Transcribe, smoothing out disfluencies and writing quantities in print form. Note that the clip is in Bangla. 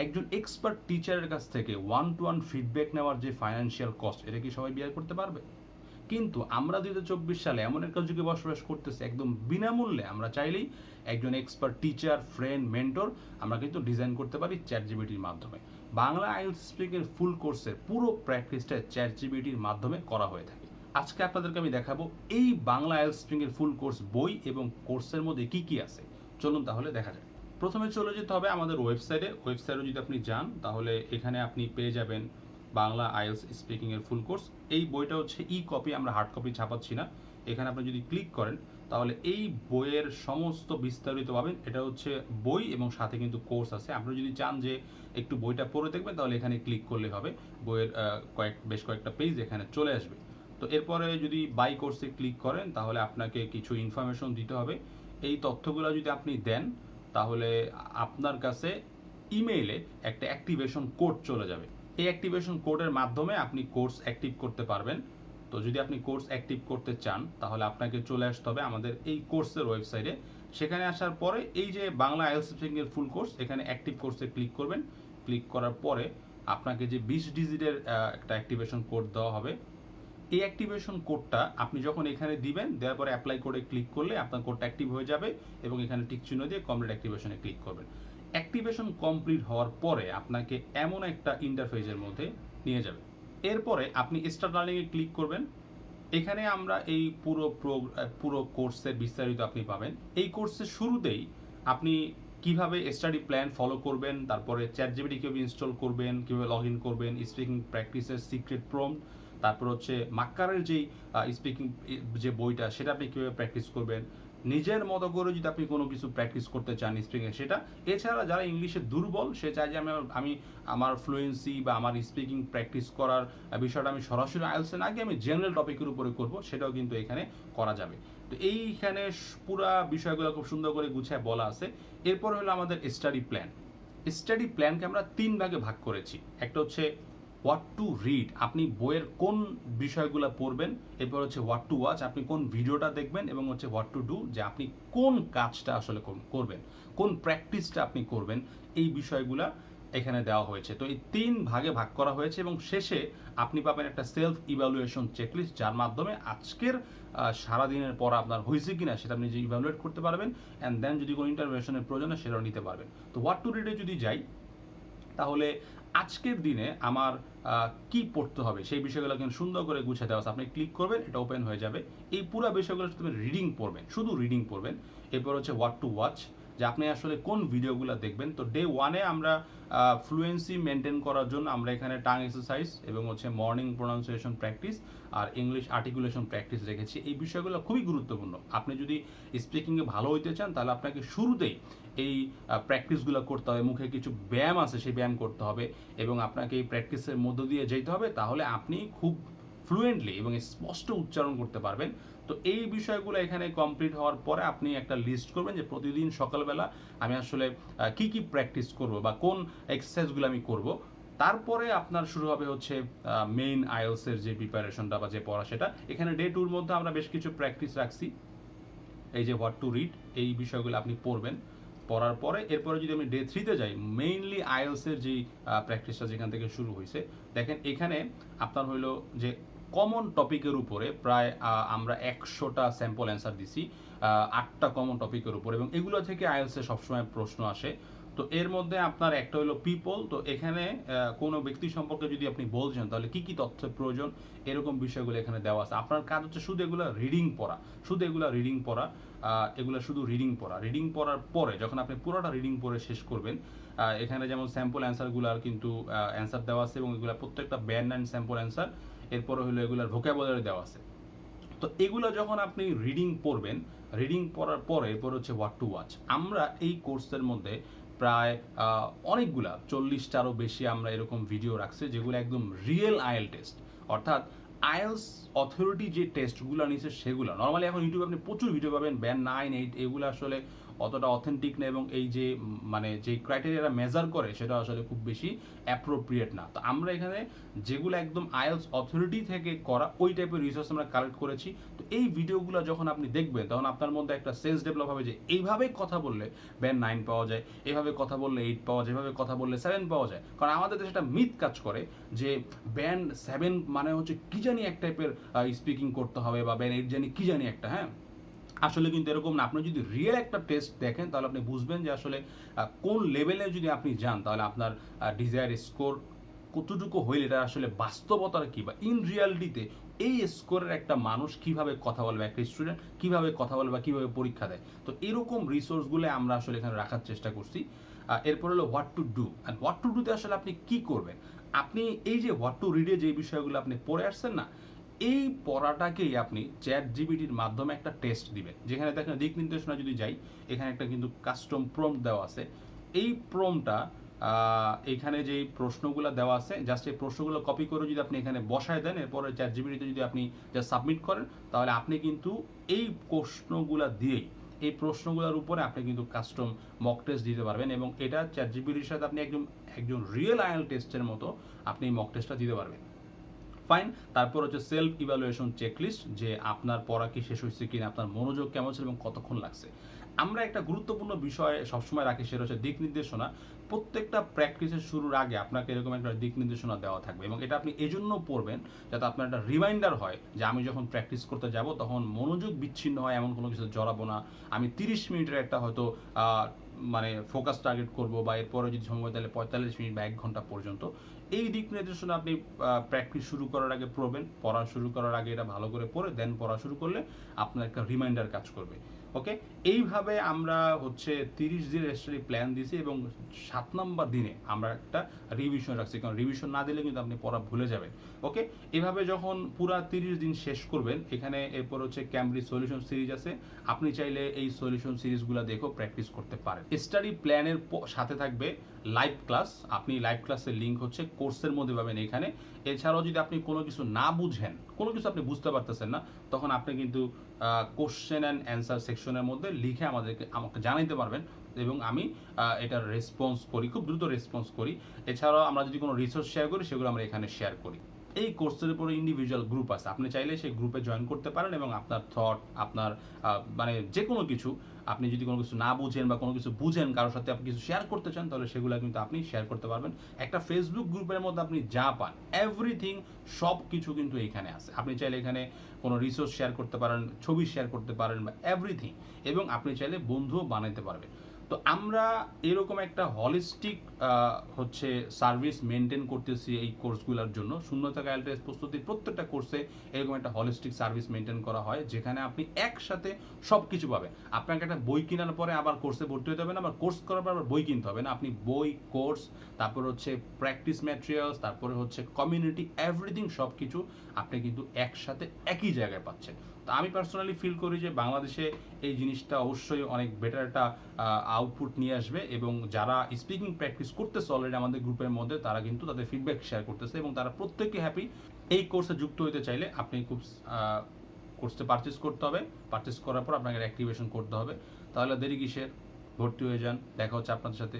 একজন এক্সপার্ট টিচারের কাছ থেকে ওয়ান টু ওয়ান ফিডব্যাক নেওয়ার যে ফাইন্যান্সিয়াল কস্ট, এটা কি সবাই বিয়ার করতে পারবে? কিন্তু আমরা 2024 সালে এমন একটা যুগে বসবাস করতেছি, একদম বিনামূল্যে আমরা চাইলেই একজন এক্সপার্ট টিচার, ফ্রেন্ড, মেন্টর আমরা কিন্তু ডিজাইন করতে পারি চ্যাটজিপিটির মাধ্যমে। বাংলা আইএলটিএস স্পিকিং ফুল কোর্সের পুরো প্র্যাকটিসটা চ্যাটজিপিটির মাধ্যমে করা হয়ে থাকে। আজকে আপনাদেরকে আমি দেখাবো এই Bangla IELTS speaking full course বই এবং কোর্সের মধ্যে কি কি আছে। চলুন তাহলে দেখা যাক। প্রথমে চলে যেতে হবে আমাদের ওয়েবসাইটে যদি আপনি যান তাহলে এখানে আপনি পেয়ে যাবেন বাংলা আইএলটিএস স্পিকিংয়ের ফুল কোর্স। এই বইটা হচ্ছে ই কপি, আমরা হার্ড কপি ছাপাচ্ছি না। এখানে আপনি যদি ক্লিক করেন তাহলে এই বইয়ের সমস্ত বিস্তারিত পাবেন। এটা হচ্ছে বই এবং সাথে কিন্তু কোর্স আছে। আপনি যদি চান যে একটু বইটা পড়ে দেখবেন তাহলে এখানে ক্লিক করলে হবে। বইয়ের বেশ কয়েকটা পেজ এখানে চলে আসবে। তো এরপরে যদি বাই কোর্সে ক্লিক করেন তাহলে আপনাকে কিছু ইনফরমেশন দিতে হবে। এই তথ্যগুলো যদি আপনি দেন তাহলে আপনার কাছে ইমেইলে একটা অ্যাক্টিভেশন কোড চলে যাবে। এই অ্যাক্টিভেশন কোডের মাধ্যমে আপনি কোর্স অ্যাক্টিভ করতে পারবেন। তো যদি আপনি কোর্স অ্যাক্টিভ করতে চান তাহলে আপনাকে চলে আসতে হবে আমাদের এই কোর্সের ওয়েবসাইটে। সেখানে আসার পরে এই যে বাংলা আইএলটিএস স্পিকিং এর ফুল কোর্স, এখানে অ্যাক্টিভ কোর্সে ক্লিক করবেন। ক্লিক করার পরে আপনাকে যে 20 ডিজিটের একটা অ্যাক্টিভেশন কোড দেওয়া হবে। এই অ্যাক্টিভেশন কোডটা আপনি যখন এখানে দিবেন, দেওয়ার পরে অ্যাপ্লাই কোডে ক্লিক করলে আপনার কোডটা অ্যাক্টিভ হয়ে যাবে এবং এখানে টিক চিহ্ন দিয়ে কমপ্লিট অ্যাক্টিভেশনে ক্লিক করবেন। অ্যাক্টিভেশন কমপ্লিট হওয়ার পরে আপনাকে এমন একটা ইন্টারফেসের মধ্যে নিয়ে যাবে। এরপরে আপনি স্টার্ট লার্নিংয়ে ক্লিক করবেন। এখানে আমরা এই পুরো কোর্সের বিস্তারিত আপনি পাবেন। এই কোর্সের শুরুতেই আপনি কিভাবে স্টাডি প্ল্যান ফলো করবেন, তারপরে চ্যাটজিপিটি কীভাবে ইনস্টল করবেন, কীভাবে লগ ইন করবেন, স্পিকিং প্র্যাকটিসের সিক্রেট প্রম্পট, তারপর হচ্ছে মাক্কারের যেই স্পিকিং যে বইটা সেটা আপনি কীভাবে প্র্যাকটিস করবেন, নিজের মতো করে যদি আপনি কোনো কিছু প্র্যাকটিস করতে চান স্পিকিং সেটা। এছাড়া যারা ইংলিশে দুর্বল সে চায় যে আমি আমার ফ্লুয়েন্সি বা আমার স্পিকিং প্র্যাকটিস করার বিষয়টা আমি সরাসরি আইএলটিএস না গিয়ে আমি জেনারেল টপিকের উপরে করব, সেটাও কিন্তু এখানে করা যাবে। তো এইখানে পুরা বিষয়গুলো খুব সুন্দর করে গুছিয়ে বলা আছে। এরপর হলো আমাদের স্টাডি প্ল্যান। স্টাডি প্ল্যানকে আমরা 3 ভাগে ভাগ করেছি। একটা হচ্ছে হোয়াট টু রিড, আপনি বইয়ের কোন বিষয়গুলো পড়বেন। এরপর হচ্ছে হোয়াট টু ওয়াচ, আপনি কোন ভিডিওটা দেখবেন। এবং হচ্ছে হোয়াট টু ডু, যে আপনি কোন কাজটা আসলে করবেন, কোন প্র্যাকটিসটা আপনি করবেন। এই বিষয়গুলা এখানে দেওয়া হয়েছে। তো এই 3 ভাগে ভাগ করা হয়েছে এবং শেষে আপনি পাবেন একটা সেলফ ইভ্যালুয়েশন চেকলিস্ট, যার মাধ্যমে আজকের সারাদিনের পর আপনার হয়েছে কিনা সেটা আপনি যে ইভ্যালুয়েট করতে পারবেন। অ্যান্ড দেন যদি কোনো ইন্টারভেনশনের প্রয়োজন হয় সেটাও নিতে পারবেন। তো হোয়াট টু রিডে যদি যাই তাহলে আজকের দিনে আমার কি পড়তে হবে সেই বিষয়গুলো কিন্তু সুন্দর করে গুছিয়ে দেওয়া আছে। আপনি ক্লিক করবেন, এটা ওপেন হয়ে যাবে। এই পুরো বিষয়গুলো তুমি রিডিং পড়বেন, শুধু রিডিং পড়বেন। এরপর হচ্ছে হোয়াট টু ওয়াচ, যে আপনি আসলে কোন ভিডিওগুলো দেখবেন। তো ডে 1-এ আমরা ফ্লুয়েন্সি মেনটেন করার জন্য আমরা এখানে টাং এক্সারসাইজ এবং হচ্ছে মর্নিং প্রোনাউন্সিয়েশন প্র্যাকটিস আর ইংলিশ আর্টিকুলেশন প্র্যাকটিস রেখেছি। এই বিষয়গুলো খুবই গুরুত্বপূর্ণ। আপনি যদি স্পিকিংয়ে ভালো হইতে চান তাহলে আপনাকে শুরুতেই এই প্র্যাকটিসগুলো করতে হবে। মুখে কিছু ব্যায়াম আছে, সেই ব্যায়াম করতে হবে এবং আপনাকে এই প্র্যাকটিসের মধ্য দিয়ে যেতে হবে। তাহলে আপনি খুব ফ্লুয়েন্টলি এবং স্পষ্ট উচ্চারণ করতে পারবেন। তো এই বিষয়গুলো এখানে কমপ্লিট হওয়ার পরে আপনি একটা লিস্ট করবেন যে প্রতিদিন সকালবেলা আমি আসলে কি কি প্র্যাকটিস করব বা কোন এক্সারসাইজগুলো আমি করব। তারপরে আপনার শুরু হবে হচ্ছে মেইন আইএলটিএসের যে প্রিপারেশনটা বা যে পড়া সেটা। এখানে ডে 2-র মধ্যে আমরা বেশ কিছু প্র্যাকটিস রাখছি। এই যে হোয়াট টু রিড, এই বিষয়গুলো আপনি পড়বেন। পড়ার পরে এরপরে যদি আমি ডে 3-তে যাই, মেইনলি আইএলটিএসের যেই প্র্যাকটিসটা যেখান থেকে শুরু হয়েছে, দেখেন এখানে আপনার হইলো যে কমন টপিকের উপরে প্রায় আমরা 100টা স্যাম্পল অ্যান্সার দিছি 8টা কমন টপিকের উপর, এবং এগুলো থেকে আইএলটিএসে সবসময় প্রশ্ন আসে। তো এর মধ্যে আপনার একটা হলো পিপল। তো এখানে কোনো ব্যক্তি সম্পর্কে যদি আপনি বলছেন তাহলে কি কি তথ্যের প্রয়োজন, এরকম বিষয়গুলো এখানে দেওয়া আছে। আপনার কাজ হচ্ছে শুধু এগুলো রিডিং পড়া, এগুলো শুধু রিডিং পড়ার পরে যখন আপনি পুরোটা রিডিং পড়ে শেষ করবেন, এখানে যেমন স্যাম্পল অ্যান্সারগুলোর কিন্তু অ্যান্সার দেওয়া আছে এবং এগুলো প্রত্যেকটা ব্যান্ড অ্যান্ড স্যাম্পল অ্যান্সার। এরপরে হলো এগুলোর ভোকাবুলারি দেওয়া আছে। তো এগুলো যখন আপনি রিডিং পড়বেন, রিডিং পড়ার পরে এরপর হচ্ছে হোয়াট টু ওয়াচ। আমরা এই কোর্সের মধ্যে প্রায় অনেকগুলা 40টারও বেশি আমরা এরকম ভিডিও রাখছি যেগুলো একদম রিয়েল আইএল টেস্ট, অর্থাৎ আইএলস অথরিটি যে টেস্টগুলো নিচ্ছে সেগুলো। নর্মালি এখন ইউটিউবে আপনি প্রচুর ভিডিও পাবেন, ব্যান্ড 9, 8 এগুলো আসলে অতটা অথেন্টিক না, এবং এই যে মানে যে ক্রাইটেরিয়াটা মেজার করে সেটা আসলে খুব বেশি অ্যাপ্রোপ্রিয়েট না। তো আমরা এখানে যেগুলো একদম আইএলস অথরিটি থেকে করা ওই টাইপের রিসোর্স আমরা কালেক্ট করেছি। তো এই ভিডিওগুলো যখন আপনি দেখবেন তখন আপনার মধ্যে একটা সেন্স ডেভেলপ হবে যে এইভাবে কথা বললে ব্যান্ড 9 পাওয়া যায়, এভাবে কথা বললে 8 পাওয়া যায়, এভাবে কথা বললে 7 পাওয়া যায়। কারণ আমাদের দেশে একটা মিথ কাজ করে যে ব্যান্ড 7 মানে হচ্ছে কি জানি এক টাইপের স্পিকিং করতে হবে, বা ব্যান্ড 8 জানি কি জানি একটা, হ্যাঁ আসলে কিন্তু এরকম না। আপনি যদি রিয়েল একটা টেস্ট দেখেন তাহলে আপনি বুঝবেন যে আসলে কোন লেভেলে যদি আপনি যান তাহলে আপনার ডিজায়ার স্কোর কতটুকু হইলে এটা আসলে বাস্তবতার কি, বা ইন রিয়ালিটিতে এই স্কোরের একটা মানুষ কিভাবে কথা বলবে, একটা স্টুডেন্ট কিভাবে কথা বলবে বা কিভাবে পরীক্ষা দেয়। তো এরকম রিসোর্সগুলো আমরা আসলে এখানে রাখার চেষ্টা করছি। এরপর হলো what to do, and what to ডুতে আসলে আপনি কি করবেন। আপনি এই যে হোয়াট টু রিডে যে বিষয়গুলো আপনি পড়ে আসছেন না, এই পড়াটাকেই আপনি চ্যাট জিপিটির মাধ্যমে একটা টেস্ট দিবেন, যেখানে দেখেন দিক নির্দেশনা যদি যাই, এখানে একটা কিন্তু কাস্টম প্রম্পট দেওয়া আছে। এই প্রম্পটটা এখানে যে প্রশ্নগুলো দেওয়া আছে, জাস্ট এই প্রশ্নগুলো কপি করে যদি আপনি এখানে বসায় দেন, এরপরে চ্যাট জিপিটিতে যদি আপনি যা সাবমিট করেন, তাহলে আপনি কিন্তু এই প্রশ্নগুলো দিয়েই, এই প্রশ্নগুলোর উপরে আপনি কিন্তু কাস্টম মক টেস্ট দিতে পারবেন, এবং এটা চ্যাট জিপিটির সাথে আপনি একজন রিয়েল আইএল টেস্টের মতো আপনি মক টেস্টটা দিতে পারবেন। ফাইন। তারপর হচ্ছে সেলফ ইভ্যালুয়েশন চেকলিস্ট, যে আপনার পড়া কি শেষ হয়েছে কিনা, আপনার মনোযোগ কেমন ছিল এবং কতক্ষণ লাগছে। আমরা একটা গুরুত্বপূর্ণ বিষয় সবসময় রাখি, সেটা হচ্ছে দিক নির্দেশনা। প্রত্যেকটা প্র্যাকটিসের শুরুর আগে আপনাকে এরকম একটা দিক নির্দেশনা দেওয়া থাকবে, এবং এটা আপনি এজন্য পড়বেন যাতে আপনার একটা রিমাইন্ডার হয় যে আমি যখন প্র্যাকটিস করতে যাব তখন মনোযোগ বিচ্ছিন্ন হয় এমন কোনো কিছু জড়াবো না। আমি 30 মিনিটের একটা হয়তো মানে ফোকাস টার্গেট করব, বা এরপরে যদি সময় তাহলে 45 মিনিট বা 1 ঘন্টা পর্যন্ত। এই দিক নির্দেশনা আপনি প্র্যাকটিস শুরু করার আগে পড়বেন, পড়া শুরু করার আগে এটা ভালো করে পড়ে দেন পড়া শুরু করলে আপনার একটা রিমাইন্ডার কাজ করবে। ওকে, এইভাবে আমরা হচ্ছে 30 দিনের স্টাডি প্ল্যান দিয়েছি, এবং 7 নম্বর দিনে আমরা একটা রিভিশন রাখছি, কারণ রিভিশন না দিলে কিন্তু আপনি পড়া ভুলে যাবেন। ওকে, এভাবে যখন পুরা 30 দিন শেষ করবেন, এখানে এরপর হচ্ছে ক্যামব্রিজ সলিউশন সিরিজ আছে, আপনি চাইলে এই সলিউশন সিরিজগুলো দেখেও প্র্যাকটিস করতে পারেন। স্টাডি প্ল্যানের সাথে থাকবে লাইভ ক্লাস, আপনি লাইভ ক্লাসের লিঙ্ক হচ্ছে কোর্সের মধ্যে পাবেন এখানে। এছাড়াও যদি আপনি কোনো কিছু না বুঝেন, কোনো কিছু আপনি বুঝতে পারতেছেন না, তখন আপনি কিন্তু কোশ্চেন অ্যান্ড অ্যান্সার সেকশনের মধ্যে লিখে আমাকে জানাইতে পারবেন, এবং আমি এটার রেসপন্স করি, খুব দ্রুত রেসপন্স করি। এছাড়াও আমরা যদি কোনো রিসোর্স শেয়ার করি সেগুলো আমরা এখানে শেয়ার করি। এই কোর্সের উপরে ইন্ডিভিজুয়াল গ্রুপ আছে, আপনি চাইলে সেই গ্রুপে জয়েন করতে পারেন, এবং আপনার থট, আপনার মানে যে কোনো কিছু, আপনি যদি কোনো কিছু না বুঝেন বা কোনো কিছু বুঝেন, কারোর সাথে আপনি কিছু শেয়ার করতে চান, তাহলে সেগুলো কিন্তু আপনি শেয়ার করতে পারবেন। একটা ফেসবুক গ্রুপের মধ্যে আপনি যা পান এভরিথিং, সব কিছু কিন্তু এখানে আছে। আপনি চাইলে এখানে কোনো রিসোর্স শেয়ার করতে পারেন, ছবি শেয়ার করতে পারেন, বা এভরিথিং, এবং আপনি চাইলে বন্ধুও বানাইতে পারবেন। তো আমরা এরকম একটা হলিস্টিক হচ্ছে সার্ভিস মেনটেন করতেছি এই কোর্সগুলোর জন্য। শূন্য থেকে আইএলটিএস প্রস্তুতির প্রত্যেকটা কোর্সে এরকম একটা হলিস্টিক সার্ভিস মেনটেন করা হয়, যেখানে আপনি একসাথে সব কিছু পাবেন। আপনাকে একটা বই কেনার পরে আবার কোর্সে ভর্তি হতে হবে না, আবার কোর্স করার পর আবার বই কিনতে হবে না। আপনি বই, কোর্স, তারপর হচ্ছে প্র্যাকটিস ম্যাটেরিয়ালস, তারপরে হচ্ছে কমিউনিটি, এভরিথিং, সব কিছু আপনি কিন্তু একসাথে একই জায়গায় পাচ্ছেন। তো আমি পার্সোনালি ফিল করি যে বাংলাদেশে এই জিনিসটা অবশ্যই অনেক বেটার একটা আউটপুট নিয়ে আসবে, এবং যারা স্পিকিং প্র্যাকটিস করতেছে অলরেডি আমাদের গ্রুপের মধ্যে, তারা কিন্তু তাদের ফিডব্যাক শেয়ার করতেছে, এবং তারা প্রত্যেকে হ্যাপি। এই কোর্সে যুক্ত হতে চাইলে আপনি খুব কোর্সটা পারচেস করতে হবে, পারচেস করার পর আপনাকে অ্যাক্টিভেশন করতে হবে। তাহলে দেরি কিসের, ভর্তি হয়ে যান। দেখা হচ্ছে আপনাদের সাথে।